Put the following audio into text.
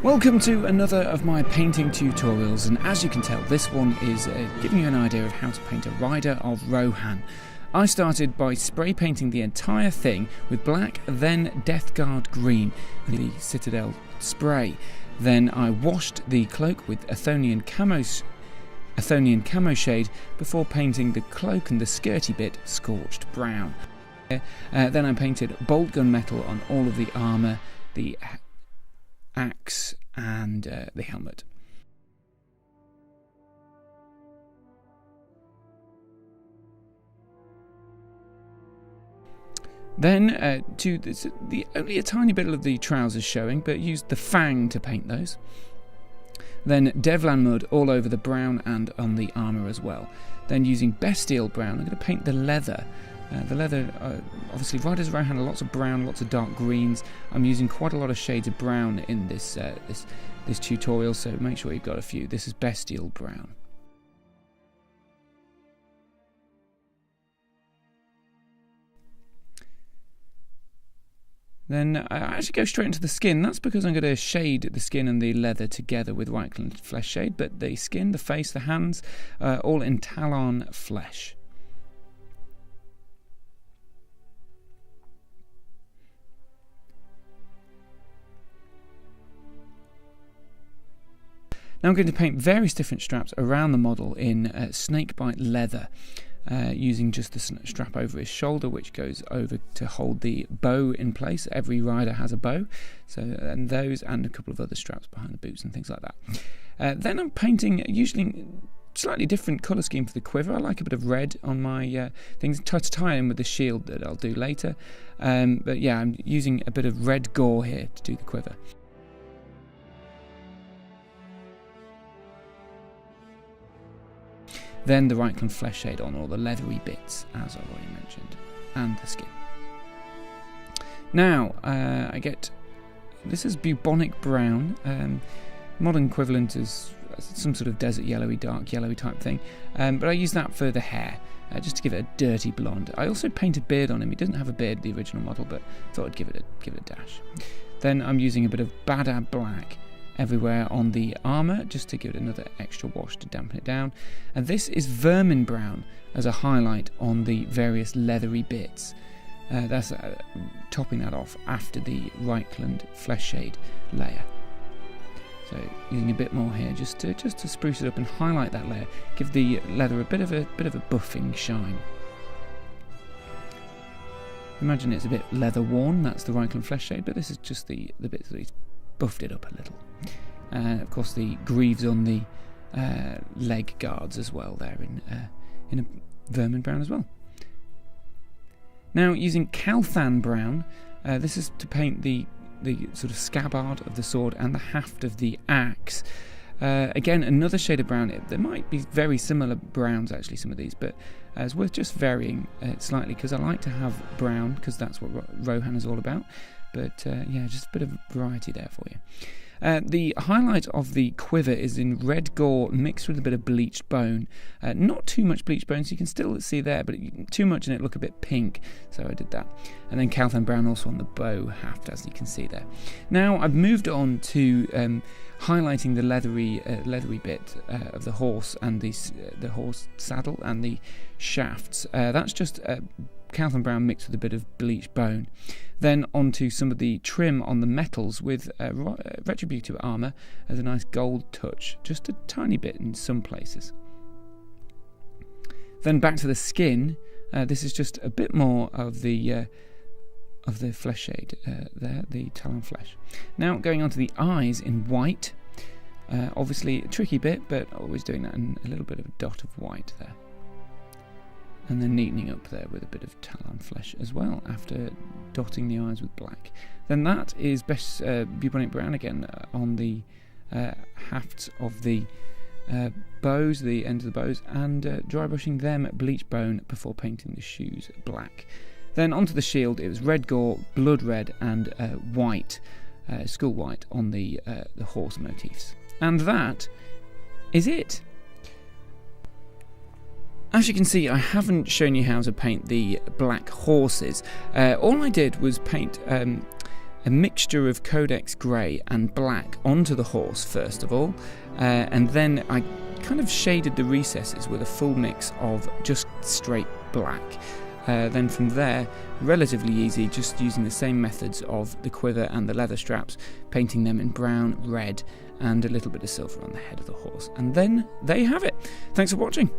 Welcome to another of my painting tutorials, and as you can tell, this one is giving you an idea of how to paint a rider of Rohan. I started by spray painting the entire thing with black, then Death Guard green, the Citadel spray. Then I washed the cloak with Athonian camo shade before painting the cloak and the skirty bit scorched brown. Then I painted bolt gun metal on all of the armour, the axe and the helmet. Then only a tiny bit of the trousers showing, but used the fang to paint those. Then Devlan mud all over the brown and on the armour as well. Then using Bestial brown, I'm going to paint the leather. Obviously riders of Rohan are lots of brown, lots of dark greens. I'm using quite a lot of shades of brown in this tutorial, so make sure you've got a few. This is Bestial brown. Then I actually go straight into the skin. That's because I'm going to shade the skin and the leather together with white flesh shade, but the skin, the face, the hands, all in Talon flesh. Now I'm going to paint various different straps around the model in snakebite leather, using just the strap over his shoulder, which goes over to hold the bow in place. Every rider has a bow, and those and a couple of other straps behind the boots and things like that. Then I'm painting usually slightly different colour scheme for the quiver. I like a bit of red on my things to tie in with the shield that I'll do later. But yeah, I'm using a bit of red gore here to do the quiver. Then the Reichland flesh shade on all the leathery bits, as I've already mentioned, and the skin. Now, this is bubonic brown. Modern equivalent is some sort of desert yellowy, dark yellowy type thing, but I use that for the hair, just to give it a dirty blonde. I also paint a beard on him. He doesn't have a beard, the original model, but thought I'd give it a dash. Then I'm using a bit of Badab black everywhere on the armour, just to give it another extra wash to dampen it down. And this is vermin brown as a highlight on the various leathery bits. That's topping that off after the Reichland flesh shade layer. So using a bit more here just to spruce it up and highlight that layer, give the leather a bit of a buffing shine. Imagine it's a bit leather worn. That's the Reichland flesh shade, but this is just the bits that he's buffed it up a little. And of course the greaves on the leg guards as well there in a vermin brown as well. Now using Calthan brown, this is to paint the sort of scabbard of the sword and the haft of the axe. Again, another shade of brown. There might be very similar browns actually, some of these, but it's worth just varying slightly, because I like to have brown, because that's what Rohan is all about. But yeah, just a bit of variety there for you. The highlight of the quiver is in red gore mixed with a bit of bleached bone. Not too much bleached bone, so you can still see there, but too much and it look a bit pink, so I did that. And then Calthan brown also on the bow haft, as you can see there. Now I've moved on to highlighting the leathery bit of the horse and the horse saddle and the shafts. That's just Calthan brown mixed with a bit of bleached bone. Then onto some of the trim on the metals with retributive armour as a nice gold touch, just a tiny bit in some places. Then back to the skin. This is just a bit more of the flesh shade there, the Talon flesh. Now going on to the eyes in white. Obviously a tricky bit, but always doing that, and a little bit of a dot of white there. And then neatening up there with a bit of Talon flesh as well, after dotting the eyes with black. Then that is best bubonic brown again on the hafts of the bows, the ends of the bows, and dry brushing them bleach bone before painting the shoes black. Then onto the shield, it was red gore, blood red, and white, skull white on the horse motifs. And that is it. As you can see, I haven't shown you how to paint the black horses. All I did was paint a mixture of codex grey and black onto the horse first of all, and then I kind of shaded the recesses with a full mix of just straight black. Then from there, relatively easy, just using the same methods of the quiver and the leather straps, painting them in brown, red, and a little bit of silver on the head of the horse. And then there you have it. Thanks for watching.